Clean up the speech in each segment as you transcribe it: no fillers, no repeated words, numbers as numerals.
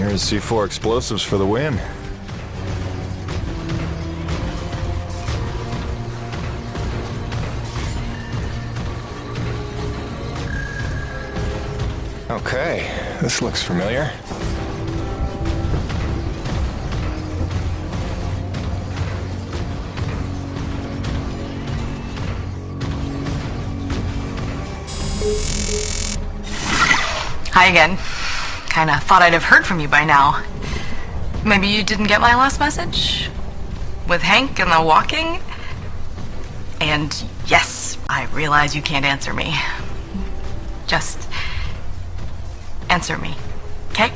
Here's C4 explosives for the win. Okay, this looks familiar. Hi again. Kinda thought I'd have heard from you by now. Maybe you didn't get my last message? With Hank and the walking? And yes, I realize you can't answer me. Just answer me, okay?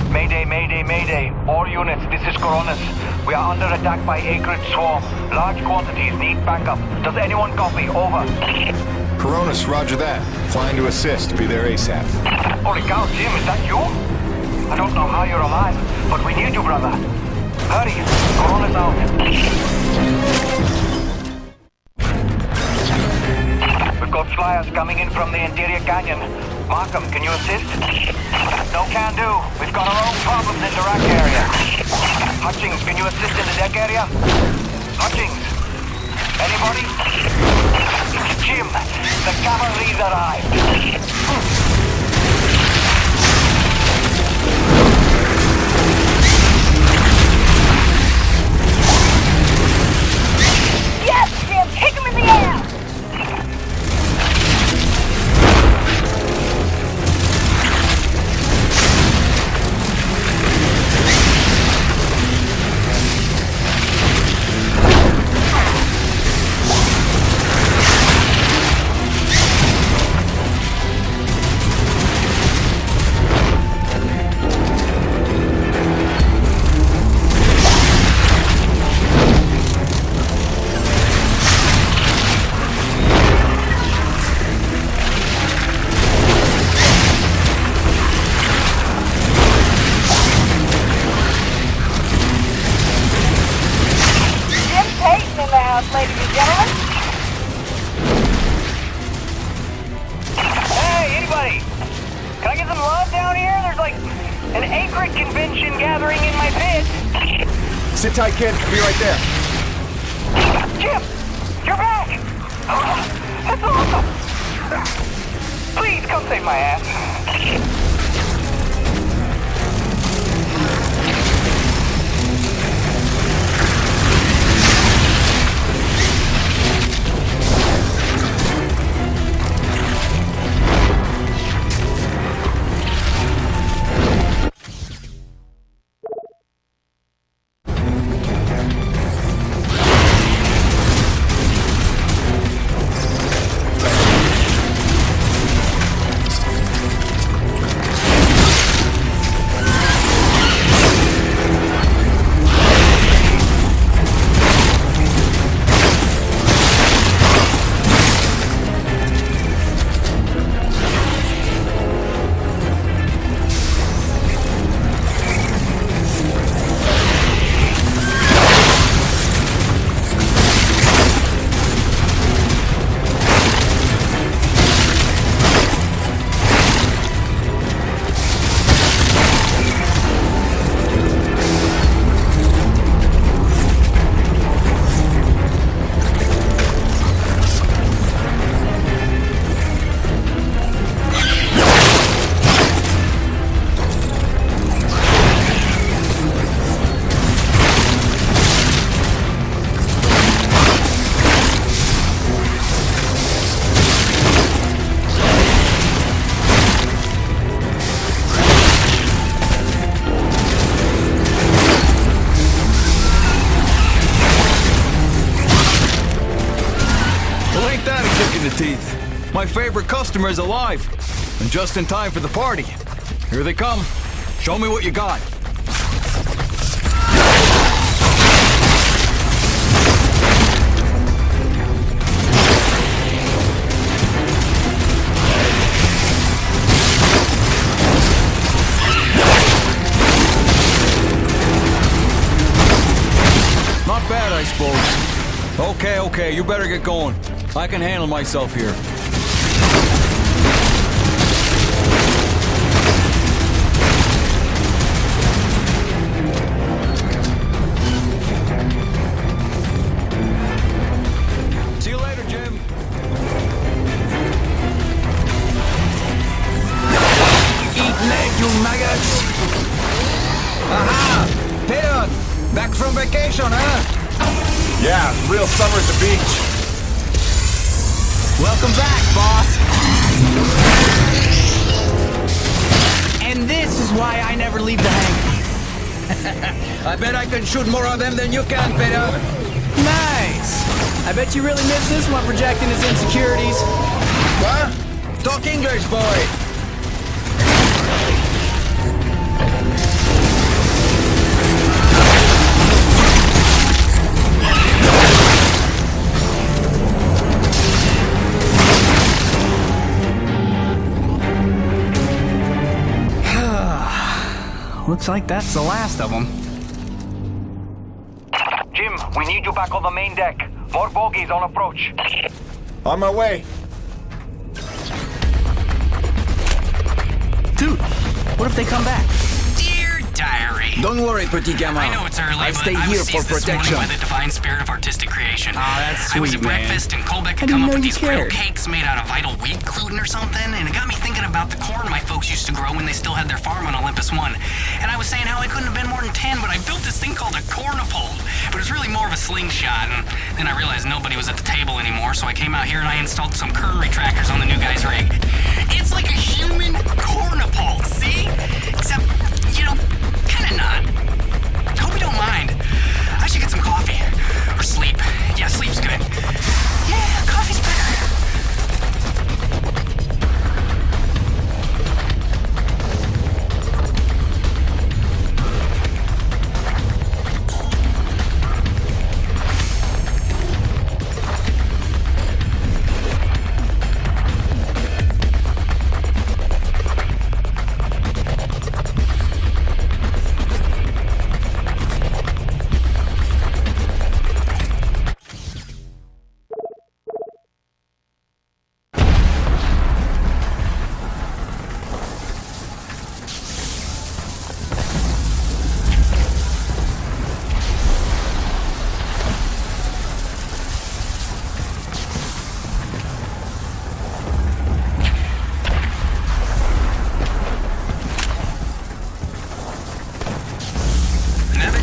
Mayday, mayday, mayday. All units, this is Coronis. We are under attack by Acrid Swarm. Large quantities need backup. Does anyone copy? Over. Coronis, roger that. Flying to assist. Be there ASAP. Holy cow, Jim, is that you? I don't know how you're alive, but we need you, brother. Hurry, Coronis out. We've got flyers coming in from the interior canyon. Markham, can you assist? No can do. We've got our own problems in the rack area. Hutchings, can you assist in the deck area? Hutchings? Anybody? Jim, the cavalry's arrived. Yes, Jim! Kick him in the air! Ladies and gentlemen. Hey, anybody? Can I get some love down here? There's like an Acrid convention gathering in my pit. Sit tight, kid. I'll be right there. Jim, you're back! That's awesome! Please come save my ass. my favorite customers alive. And just in time for the party. Here they come. Show me what you got. Not bad, I suppose. Okay, you better get going. I can handle myself here. See you later, Jim. Eat leg, you maggots! Aha! Peter! Back from vacation, huh? Yeah, real summer at the beach. Welcome back, boss. And this is why I never leave the hangar. I bet I can shoot more of them than you can, Peter. Nice. I bet you really miss this one projecting his insecurities. What? Talk English, boy. Looks like that's the last of them. Jim, we need you back on the main deck. More bogies on approach. On my way. Dude, what if they come back? Dear Diary. Don't worry, petit gamin. I know it's early, I but stay I here was for seized this protection. morning by the divine spirit of artistic creation. that's I was sweet, at man. breakfast, and Colbeck had didn't come up know with you these grill cared. cakes made out of vital wheat gluten or something, and it got me thinking about the corn my folks used to grow when they still had their farm on Olympus 1. And I was saying how I couldn't have been more than 10, but I built this thing called a cornipole. But it's really more of a slingshot, and then I realized nobody was at the table anymore, so I came out here and I installed some kern retractors on the new guy's rig. It's like a human cornipole, see? Except, kinda not. Hope you don't mind. I should get some coffee. Or sleep. Yeah, sleep's good. Yeah, coffee's better.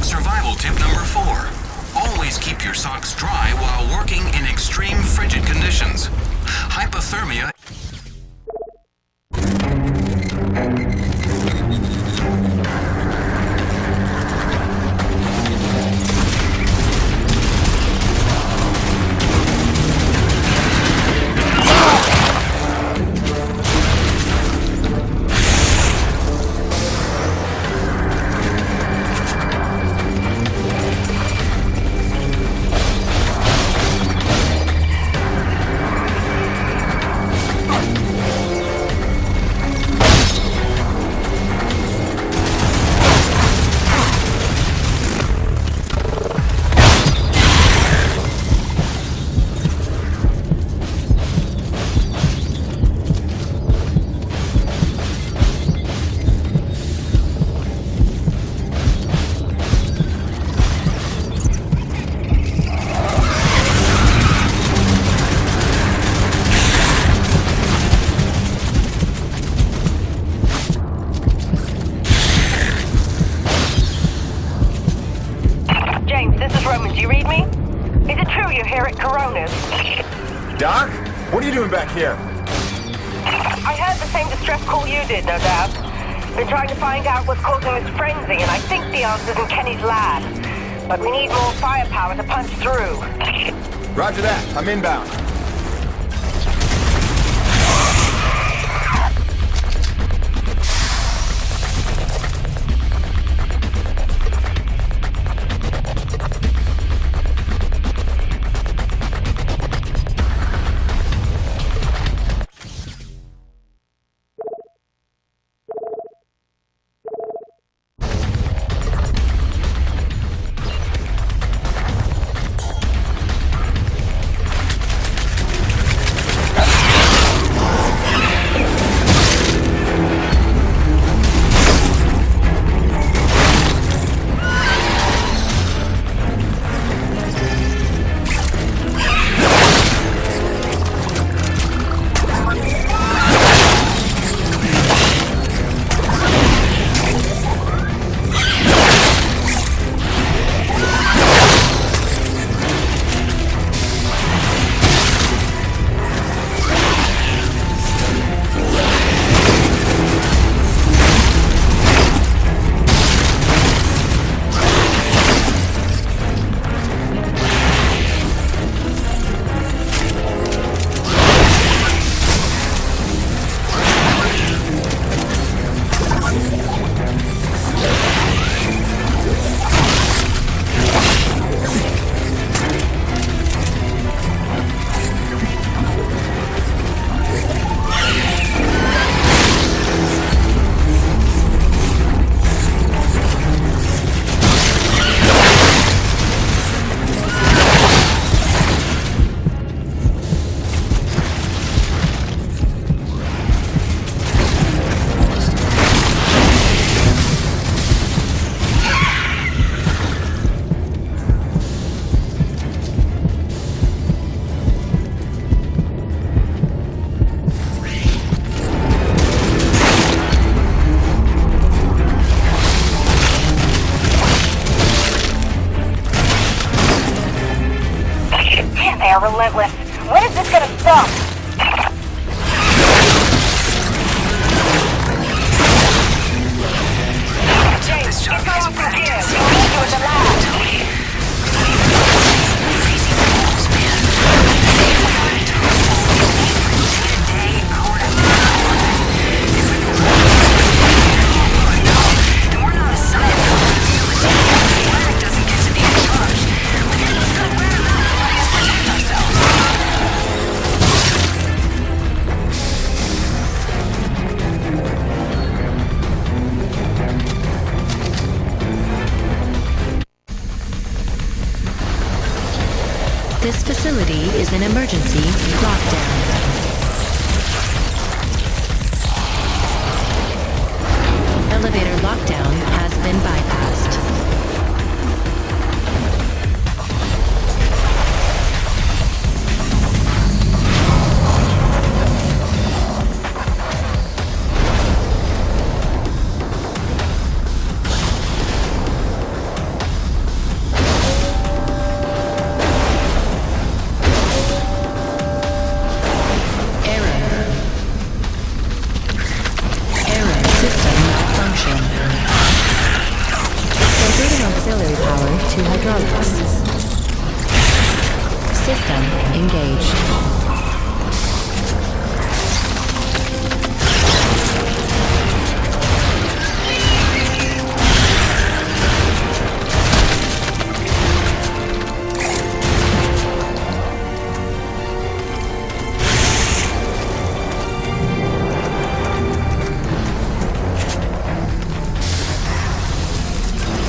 Survival tip number 4. Always keep your socks dry while working in extreme frigid conditions. Hypothermia Doc? What are you doing back here? I heard the same distress call you did, no doubt. Been trying to find out what's causing this frenzy, and I think the answer's in Kenny's lab. But we need more firepower to punch through. Roger that. I'm inbound. relentless. When is this gonna stop? James, get her off from here. We'll meet you at the lab. This facility is an emergency lockdown. Elevator lockdown has been bypassed. Auxiliary power to hydraulics. System engaged.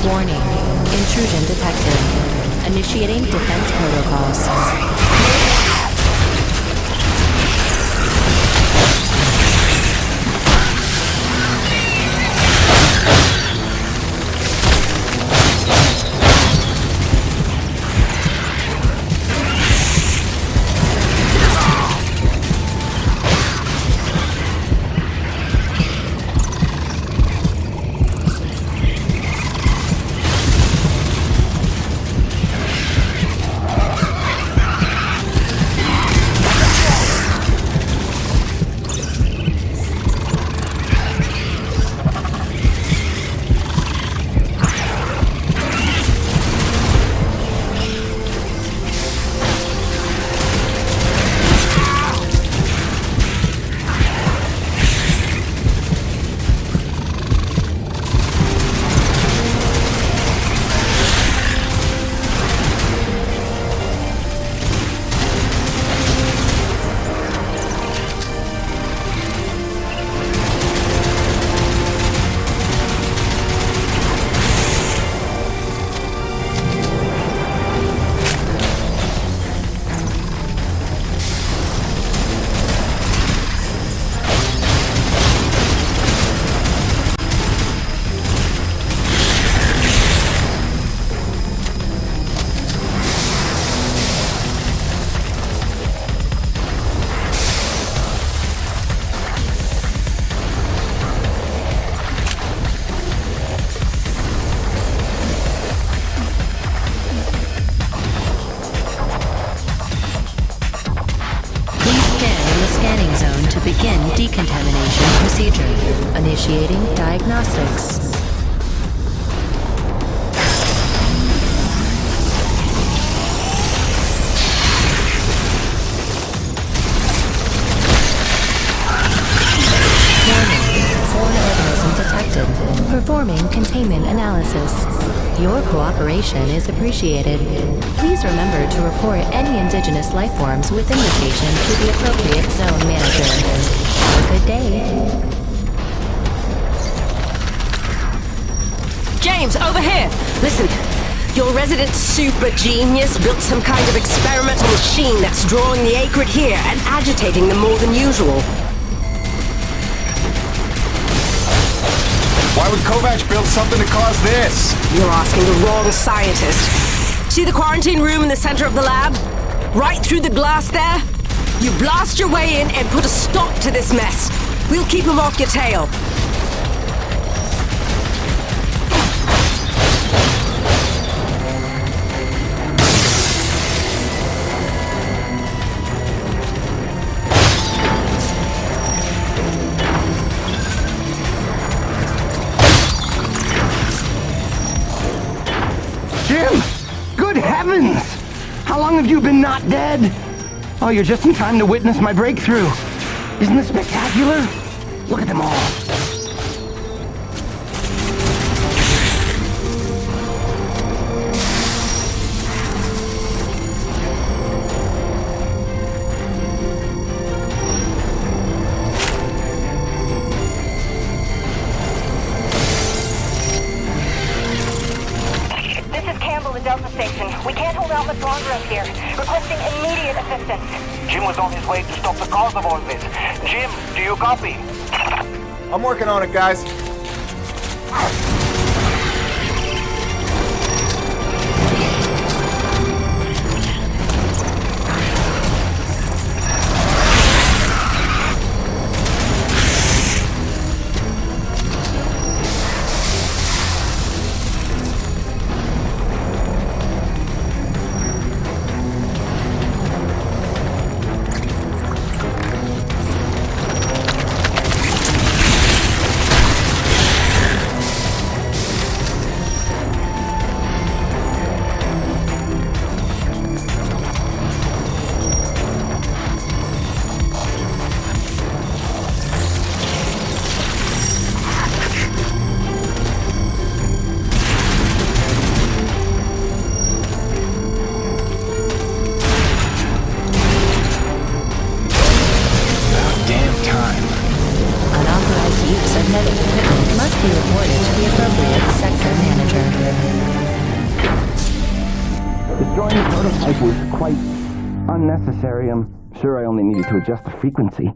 Warning. Intrusion detected. Initiating defense protocols. Begin decontamination procedure. Initiating diagnostics. Warning. Foreign organism detected. Performing containment analysis. Your cooperation is appreciated. Please remember to report any indigenous life forms within the station to the appropriate zone manager. Have a good day. James, over here! Listen, your resident super genius built some kind of experimental machine that's drawing the Acrid here and agitating them more than usual. Why would Kovac build something to cause this? You're asking the wrong scientist. See the quarantine room in the center of the lab? Right through the glass there? You blast your way in and put a stop to this mess. We'll keep him off your tail. You've been not dead! Oh, you're just in time to witness my breakthrough. Isn't this spectacular? Look at them all. This is Campbell at Delta Station. We can't hold out much longer up here. Requesting immediate assistance. Jim was on his way to stop the cause of all this. Jim, do you copy? I'm working on it, guys. Destroying the prototype was quite unnecessary. I'm sure I only needed to adjust the frequency.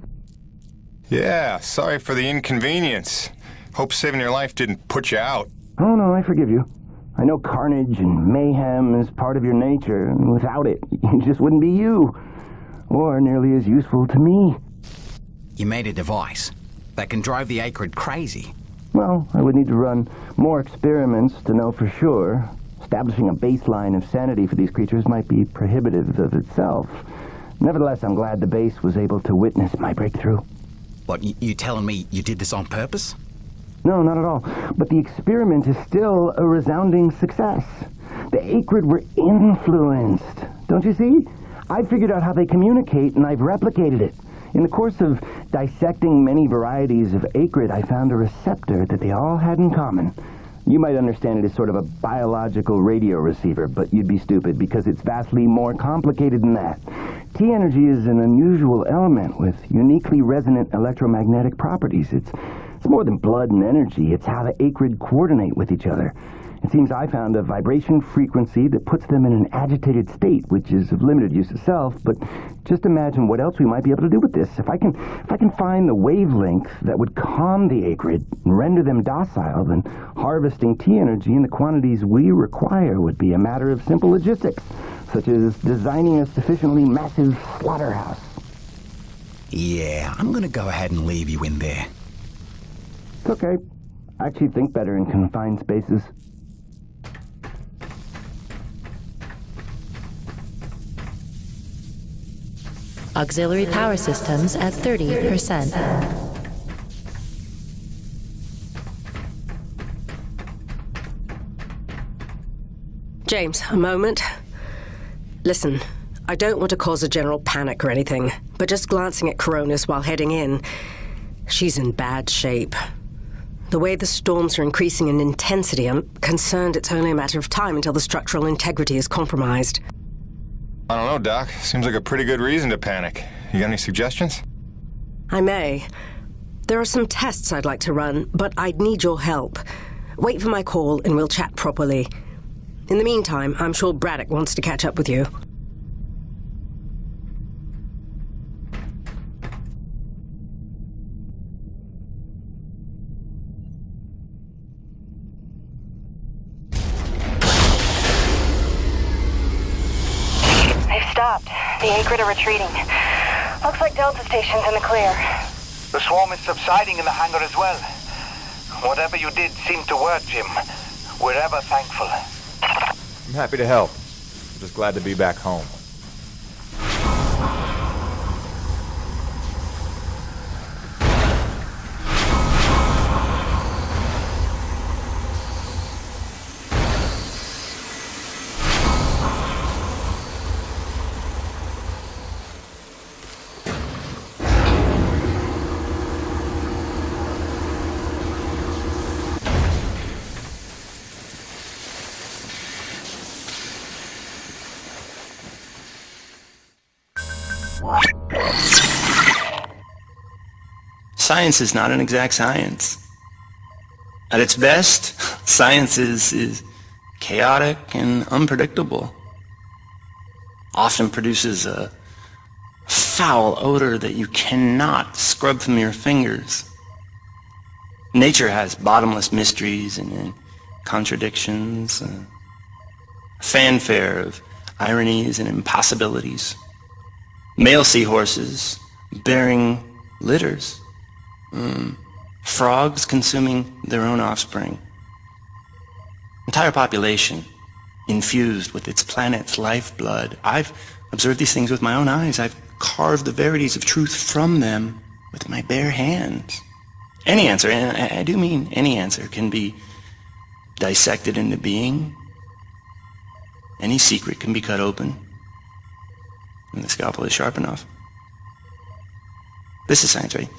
Yeah, sorry for the inconvenience. Hope saving your life didn't put you out. Oh no, I forgive you. I know carnage and mayhem is part of your nature, and without it, you just wouldn't be you. Or nearly as useful to me. You made a device that can drive the Acrid crazy. Well, I would need to run more experiments to know for sure. Establishing a baseline of sanity for these creatures might be prohibitive of itself. Nevertheless, I'm glad the base was able to witness my breakthrough. What, you telling me you did this on purpose? No, not at all. But the experiment is still a resounding success. The Acrid were influenced. Don't you see? I figured out how they communicate, and I've replicated it. In the course of dissecting many varieties of Acrid, I found a receptor that they all had in common. You might understand it as sort of a biological radio receiver, but you'd be stupid because it's vastly more complicated than that. T-energy is an unusual element with uniquely resonant electromagnetic properties. It's more than blood and energy. It's how the Acrid coordinate with each other. It seems I found a vibration frequency that puts them in an agitated state, which is of limited use itself, but just imagine what else we might be able to do with this. If I can find the wavelength that would calm the Acrid and render them docile, then harvesting T-energy in the quantities we require would be a matter of simple logistics, such as designing a sufficiently massive slaughterhouse. Yeah, I'm gonna go ahead and leave you in there. It's okay. I actually think better in confined spaces. Auxiliary power systems at 30%. James, a moment. Listen, I don't want to cause a general panic or anything, but just glancing at Coronis while heading in, she's in bad shape. The way the storms are increasing in intensity, I'm concerned it's only a matter of time until the structural integrity is compromised. I don't know, Doc. Seems like a pretty good reason to panic. You got any suggestions? I may. There are some tests I'd like to run, but I'd need your help. Wait for my call and we'll chat properly. In the meantime, I'm sure Braddock wants to catch up with you. Stopped. The Acrid are retreating. Looks like Delta Station's in the clear. The swarm is subsiding in the hangar as well. Whatever you did seemed to work, Jim. We're ever thankful. I'm happy to help. I'm just glad to be back home. science is not an exact science. At its best, science is chaotic and unpredictable. Often produces a foul odor that you cannot scrub from your fingers. Nature has bottomless mysteries and contradictions, a fanfare of ironies and impossibilities. Male seahorses bearing litters. Frogs consuming their own offspring. Entire population infused with its planet's lifeblood. I've observed these things with my own eyes. I've carved the verities of truth from them with my bare hands. Any answer, and I do mean any answer, can be dissected into being. Any secret can be cut open when the scalpel is sharp enough. This is science, right?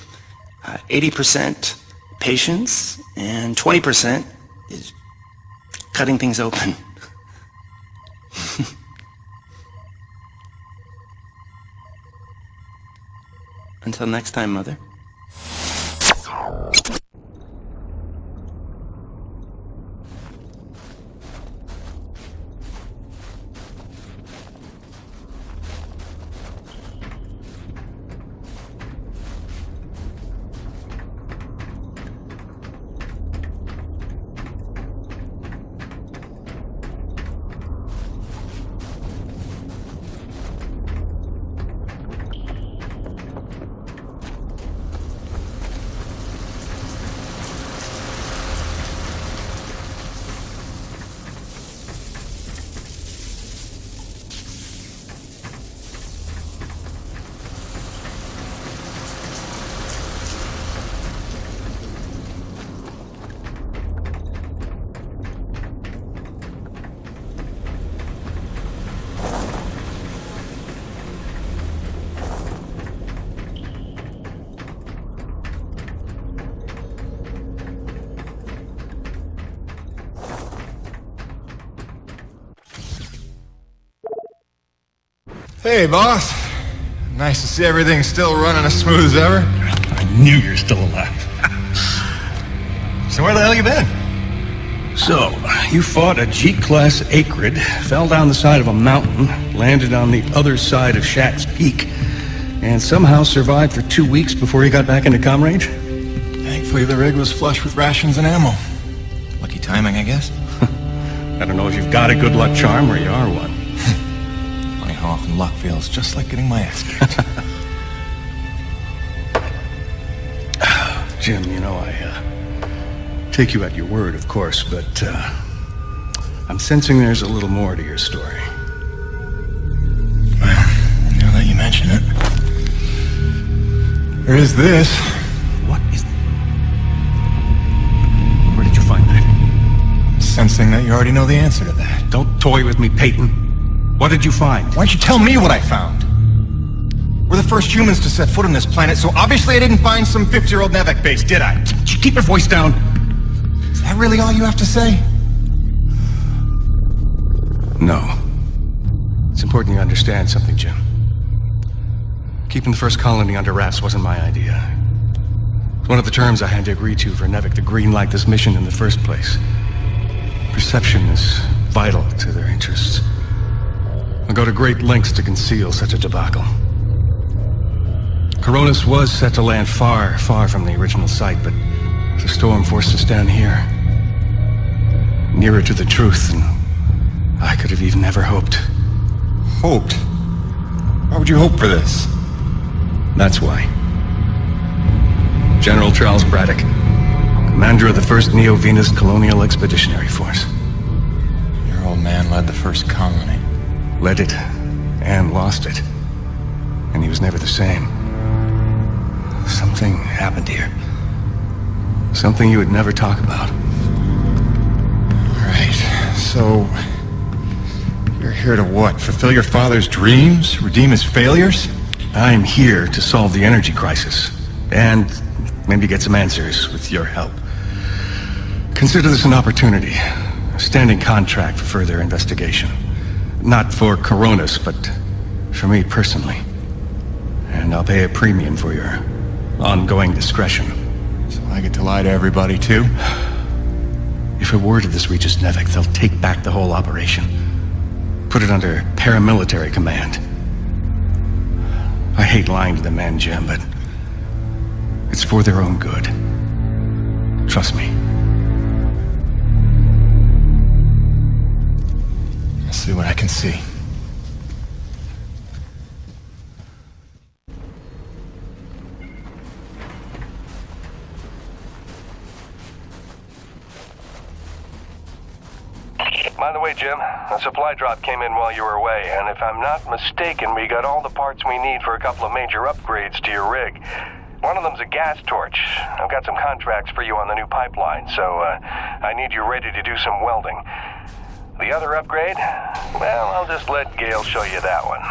80% patience and 20% is cutting things open. Until next time, Mother. Hey, boss. Nice to see everything still running as smooth as ever. I knew you were still alive. So where the hell you been? So, you fought a G-class Acrid, fell down the side of a mountain, landed on the other side of Shat's Peak, and somehow survived for 2 weeks before you got back into comm range? Thankfully, the rig was flush with rations and ammo. Lucky timing, I guess. I don't know if you've got a good luck charm or you are one. Funny how often luck feels just like getting my ass kicked. Jim, you know, I take you at your word, of course, but I'm sensing there's a little more to your story. Well, now that you mention it, there is this. What is... Where did you find that? Sensing that you already know the answer to that. Don't toy with me, Peyton. What did you find? Why don't you tell me what I found? We're the first humans to set foot on this planet, so obviously I didn't find some 50-year-old Nevek base, did I? Did you keep your voice down? Is that really all you have to say? No. It's important you understand something, Jim. Keeping the first colony under wraps wasn't my idea. It's one of the terms I had to agree to for Nevek to greenlight this mission in the first place. Perception is vital to their interests. I'll go to great lengths to conceal such a debacle. Coronis was set to land far, far from the original site, but the storm forced us down here. Nearer to the truth than I could have even ever hoped. Hoped? Why would you hope for this? That's why. General Charles Braddock, commander of the 1st Neo-Venus Colonial Expeditionary Force. Your old man led the first colony. Led it, and lost it. And he was never the same. Something happened here. Something you would never talk about. Right, so... you're here to what? Fulfill your father's dreams? Redeem his failures? I'm here to solve the energy crisis. And maybe get some answers with your help. Consider this an opportunity. A standing contract for further investigation. Not for Coronis, but for me personally. And I'll pay a premium for your ongoing discretion. So I get to lie to everybody, too? If a word of this reaches Nevik, they'll take back the whole operation. Put it under paramilitary command. I hate lying to the men, Jim, but it's for their own good. Trust me. I'll see what I can see. By the way, Jim, a supply drop came in while you were away, and if I'm not mistaken, we got all the parts we need for a couple of major upgrades to your rig. One of them's a gas torch. I've got some contracts for you on the new pipeline, so I need you ready to do some welding. The other upgrade? Well, I'll just let Gale show you that one.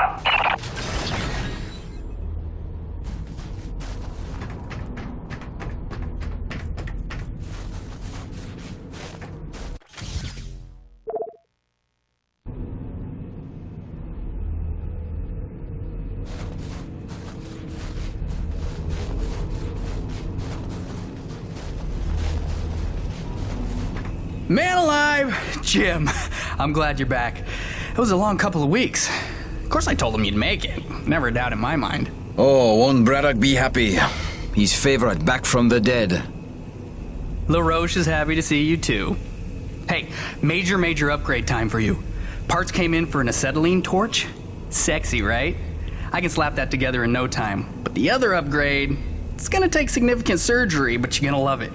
Man alive! Jim, I'm glad you're back. It was a long couple of weeks. Of course I told him you'd make it. Never a doubt in my mind. Oh, won't Braddock be happy? His favorite back from the dead. LaRoche is happy to see you too. Hey, major upgrade time for you. Parts came in for an acetylene torch. Sexy, right? I can slap that together in no time. But the other upgrade, it's gonna take significant surgery, but you're gonna love it.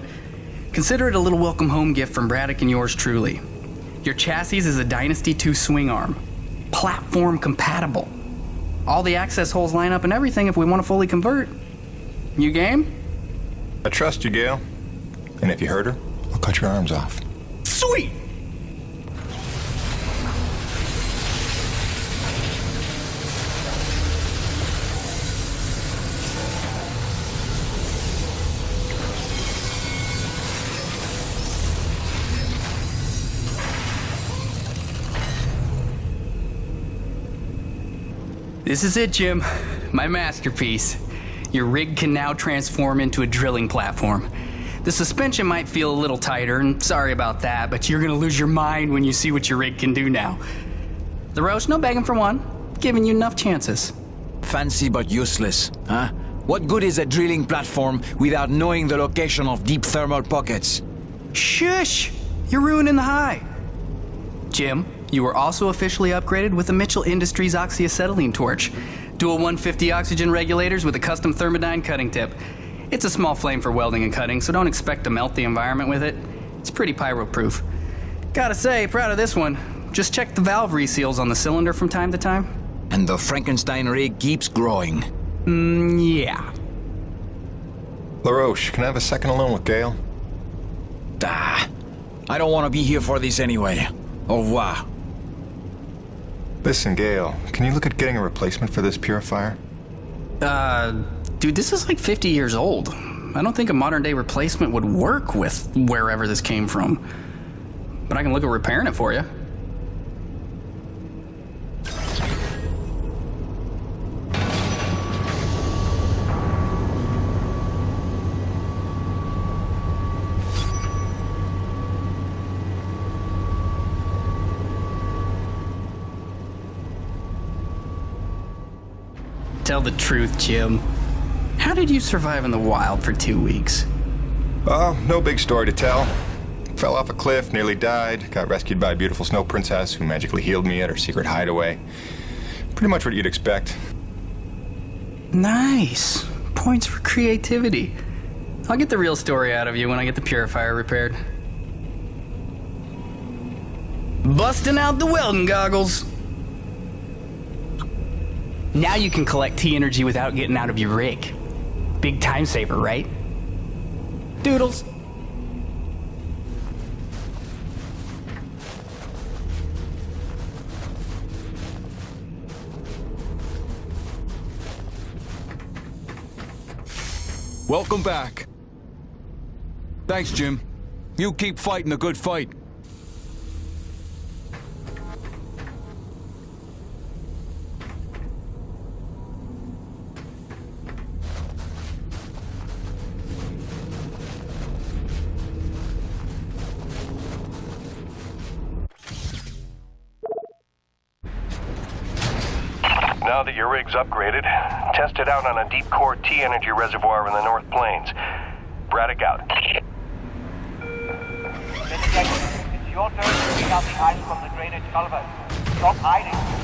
Consider it a little welcome home gift from Braddock and yours truly. Your chassis is a Dynasty 2 swing arm. Platform compatible. All the access holes line up and everything if we want to fully convert. You game? I trust you, Gale. And if you hurt her, I'll cut your arms off. Sweet! This is it, Jim. My masterpiece. Your rig can now transform into a drilling platform. The suspension might feel a little tighter, and sorry about that, but you're gonna lose your mind when you see what your rig can do now. LaRoche, no begging for one. Giving you enough chances. Fancy but useless, huh? What good is a drilling platform without knowing the location of deep thermal pockets? Shush! You're ruining the high. Jim, you were also officially upgraded with the Mitchell Industries oxyacetylene torch. Dual 150 oxygen regulators with a custom Thermodyne cutting tip. It's a small flame for welding and cutting, so don't expect to melt the environment with it. It's pretty pyro-proof. Gotta say, proud of this one. Just check the valve reseals on the cylinder from time to time. And the Frankenstein rig keeps growing. Yeah. LaRoche, can I have a second alone with Gale? I don't want to be here for this anyway. Au revoir. Listen, Gale, can you look at getting a replacement for this purifier? Dude, this is like 50 years old. I don't think a modern-day replacement would work with wherever this came from. But I can look at repairing it for you. Tell the truth, Jim. How did you survive in the wild for 2 weeks? Oh, no big story to tell. Fell off a cliff, nearly died, got rescued by a beautiful snow princess who magically healed me at her secret hideaway. Pretty much what you'd expect. Nice. Points for creativity. I'll get the real story out of you when I get the purifier repaired. Busting out the welding goggles. Now you can collect T-energy without getting out of your rig. Big time saver, right? Doodles. Welcome back. Thanks, Jim. You keep fighting a good fight. Now that your rig's upgraded, test it out on a deep core T-energy reservoir in the North Plains. Braddock out. It's your turn to clean out the ice from the drainage culvert. Stop hiding.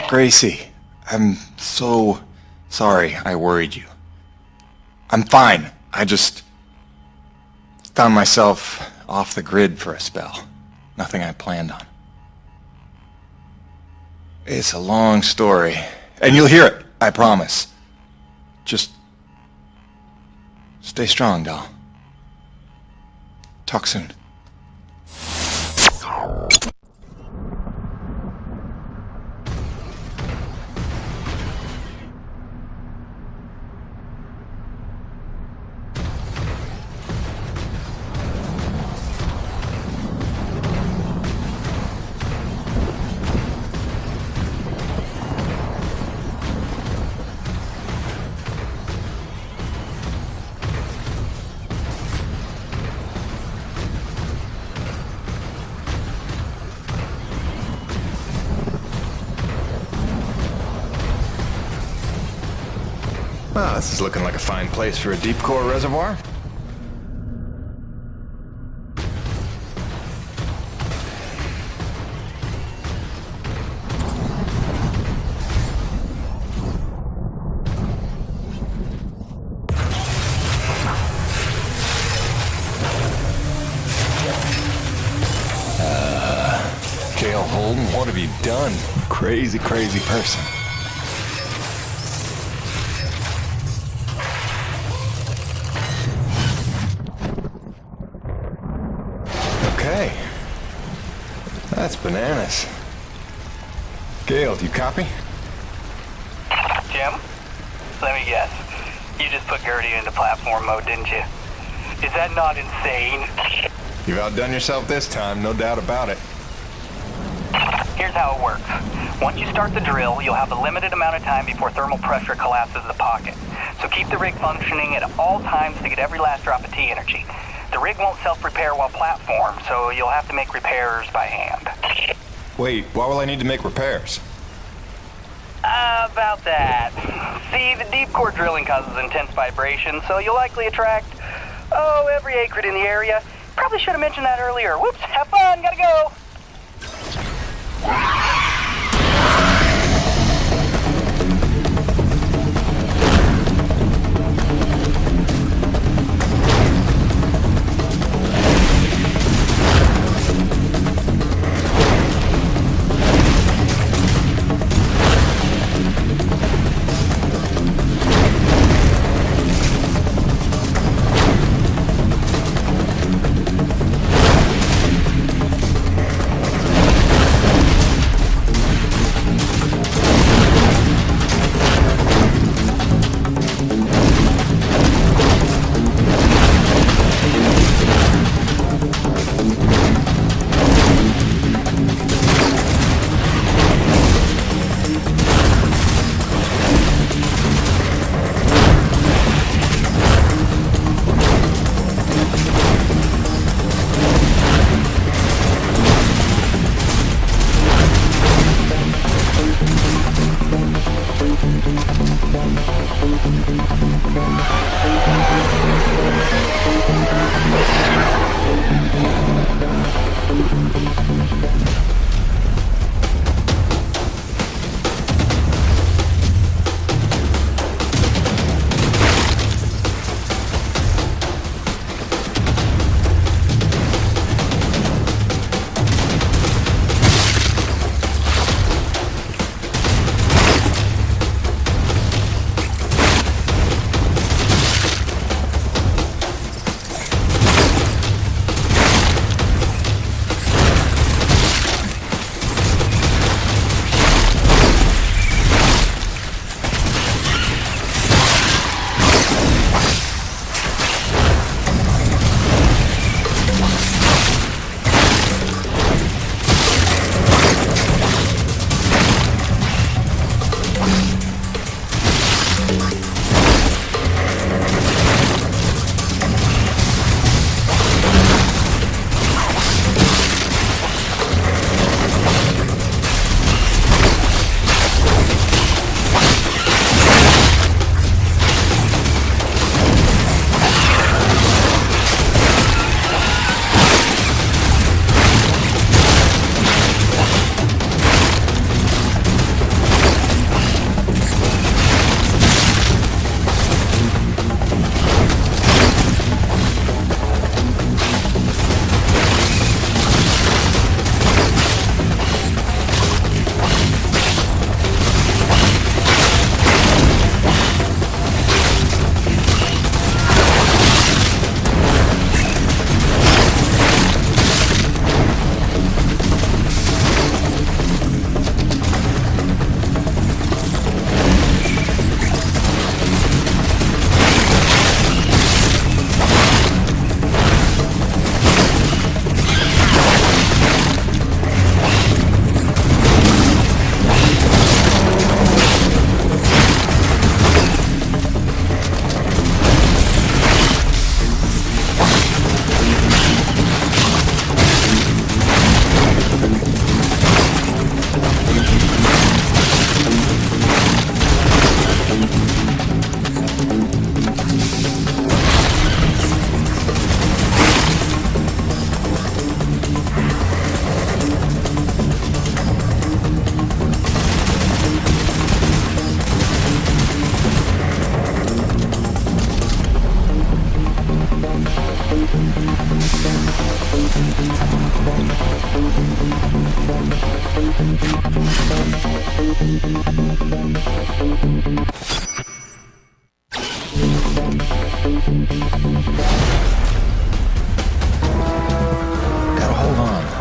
Gracie, I'm so sorry I worried you. I'm fine. I just found myself off the grid for a spell. Nothing I planned on. It's a long story, and you'll hear it, I promise. Just stay strong, doll. Talk soon. Well, this is looking like a fine place for a deep core reservoir. Gale Holden, what have you done? Crazy, crazy person. Okay. That's bananas. Gale, do you copy? Jim? Let me guess. You just put Gertie into platform mode, didn't you? Is that not insane? You've outdone yourself this time, no doubt about it. Here's how it works. Once you start the drill, you'll have a limited amount of time before thermal pressure collapses the pocket. So keep the rig functioning at all times to get every last drop of T energy. The rig won't self-repair while platformed, so you'll have to make repairs by hand. Wait, why will I need to make repairs? About that. See, the deep core drilling causes intense vibration, so you'll likely attract, every acrid in the area. Probably should have mentioned that earlier. Whoops, have fun, gotta go. Gotta hold on.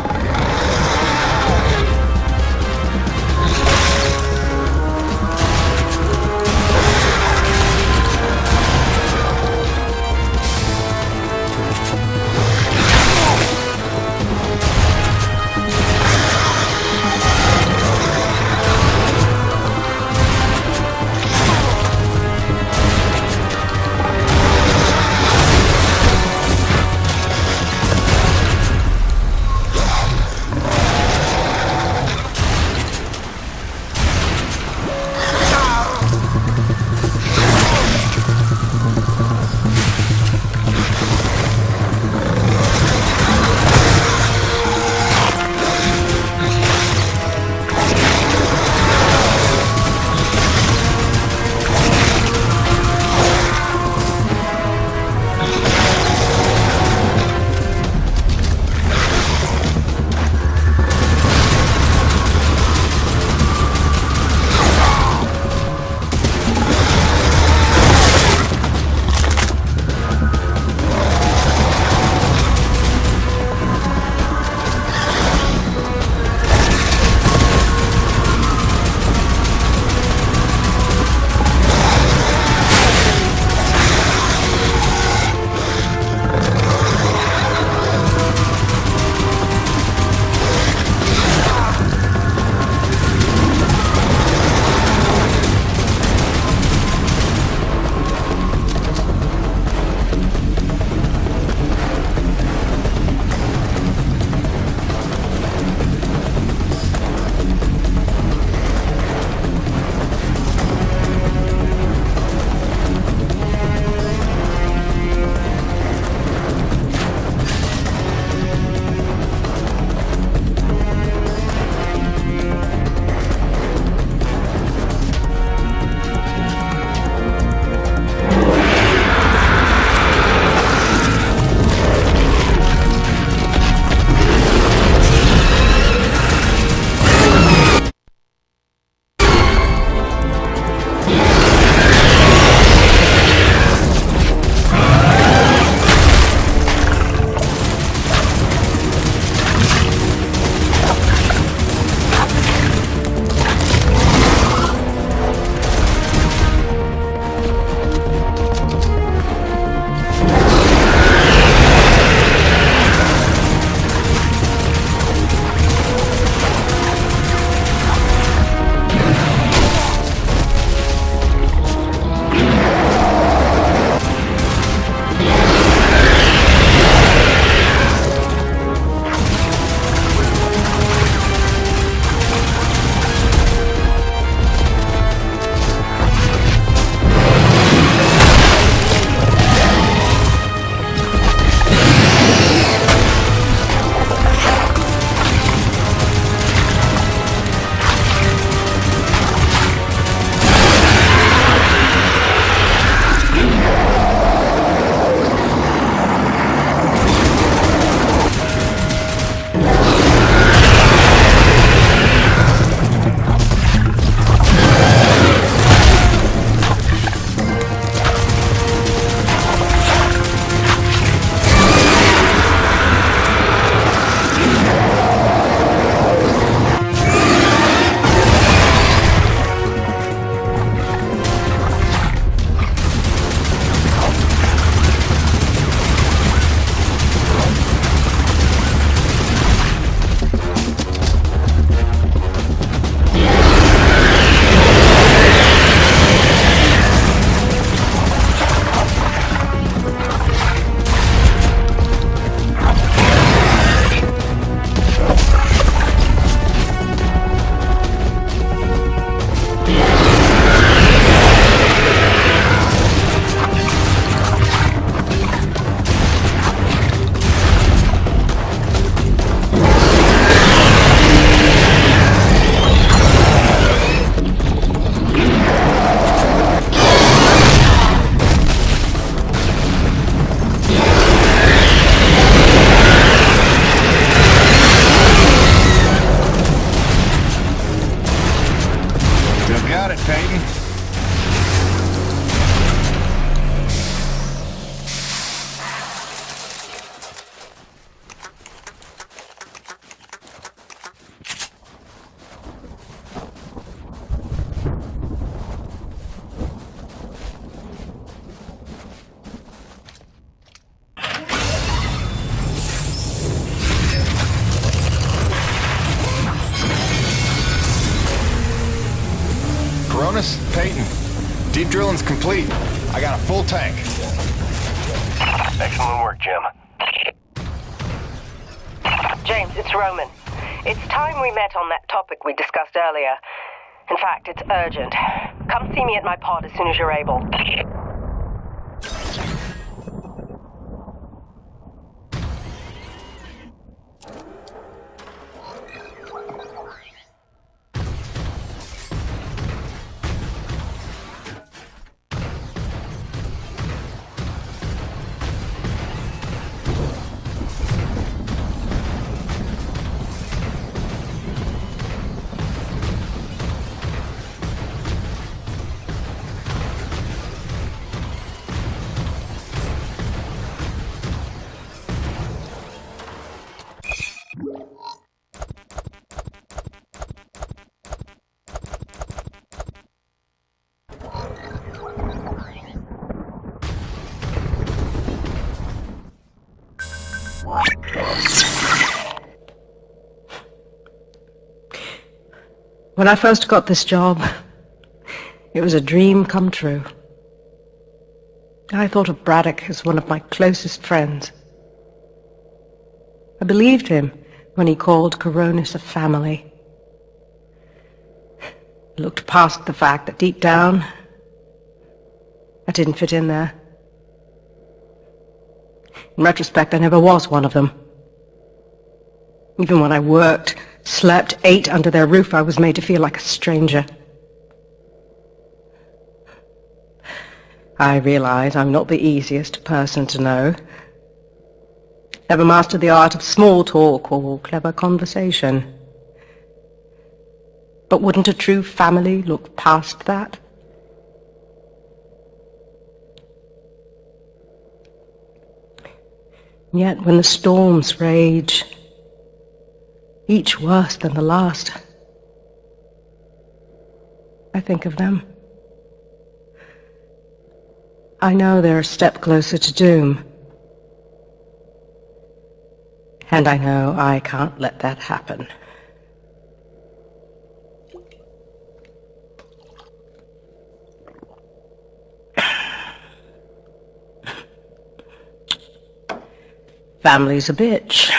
Jarvis, Peyton. Deep drilling's complete. I got a full tank. Excellent work, Jim. James, it's Roman. It's time we met on that topic we discussed earlier. In fact, it's urgent. Come see me at my pod as soon as you're able. When I first got this job, it was a dream come true. I thought of Braddock as one of my closest friends. I believed him when he called Coronis a family. I looked past the fact that deep down, I didn't fit in there. In retrospect, I never was one of them. Even when I worked, slept, ate under their roof, I was made to feel like a stranger. I realize I'm not the easiest person to know. Never mastered the art of small talk or clever conversation. But wouldn't a true family look past that? Yet when the storms rage, each worse than the last, I think of them. I know they're a step closer to doom. And I know I can't let that happen. Family's a bitch.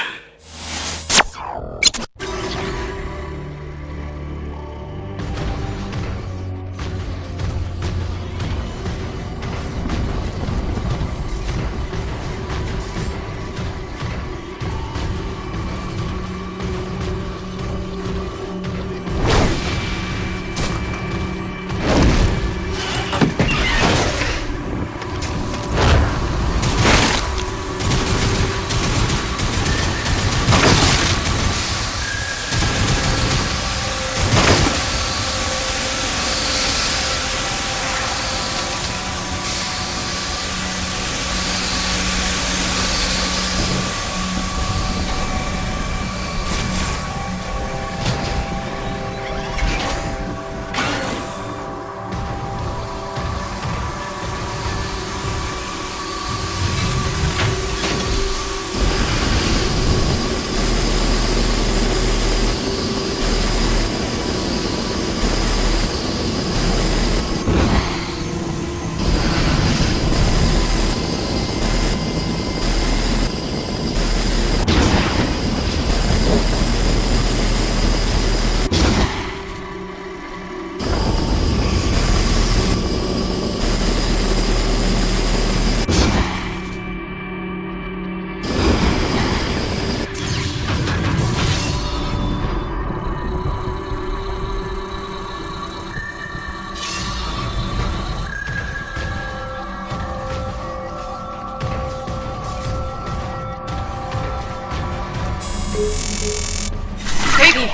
Baby,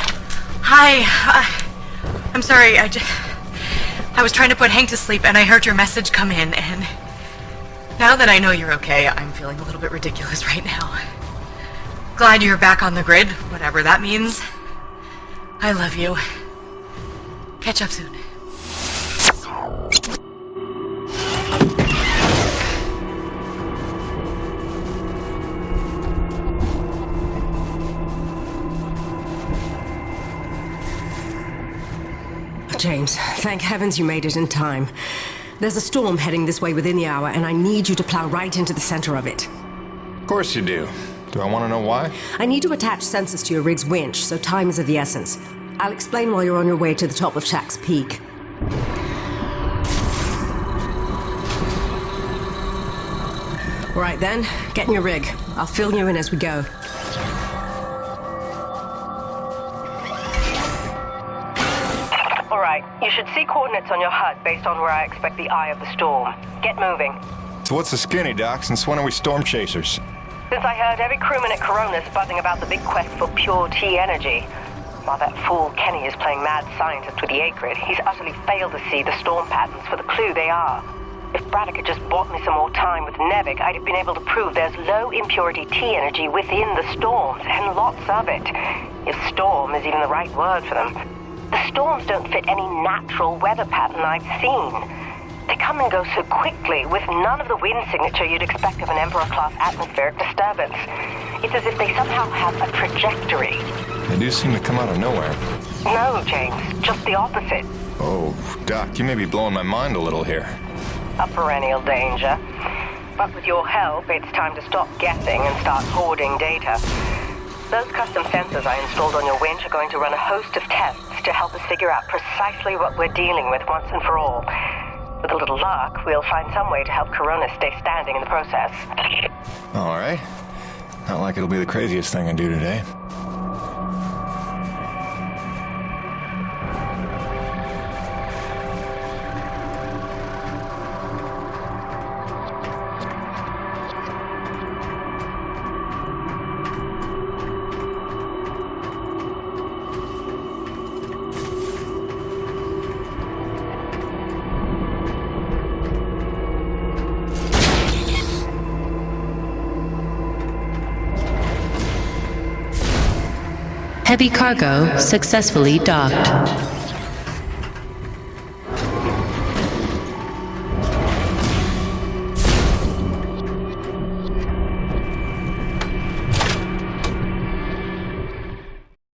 hi. I'm sorry, I was trying to put Hank to sleep and I heard your message come in, and now that I know you're okay, I'm feeling a little bit ridiculous right now. Glad you're back on the grid, whatever that means. I love you. Catch up soon. James. Thank heavens you made it in time. There's a storm heading this way within the hour, and I need you to plow right into the center of it. Of course you do. Do I want to know why? I need to attach sensors to your rig's winch, so time is of the essence. I'll explain while you're on your way to the top of Shack's Peak. All right then, get in your rig. I'll fill you in as we go. All right, you should see coordinates on your HUD based on where I expect the eye of the storm. Get moving. So what's the skinny, Doc? Since when are we storm chasers? Since I heard every crewman at Coronis buzzing about the big quest for pure T energy. While that fool Kenny is playing mad scientist with the Acrid, he's utterly failed to see the storm patterns for the clue they are. If Braddock had just bought me some more time with Nevik, I'd have been able to prove there's low impurity T energy within the storms, and lots of it. If storm is even the right word for them. The storms don't fit any natural weather pattern I've seen. They come and go so quickly, with none of the wind signature you'd expect of an Emperor-class atmospheric disturbance. It's as if they somehow have a trajectory. They do seem to come out of nowhere. No, James, just the opposite. Oh, Doc, you may be blowing my mind a little here. A perennial danger. But with your help, it's time to stop guessing and start hoarding data. Those custom sensors I installed on your winch are going to run a host of tests to help us figure out precisely what we're dealing with once and for all. With a little luck, we'll find some way to help Coronis stay standing in the process. All right. Not like it'll be the craziest thing I do today. Heavy cargo successfully docked.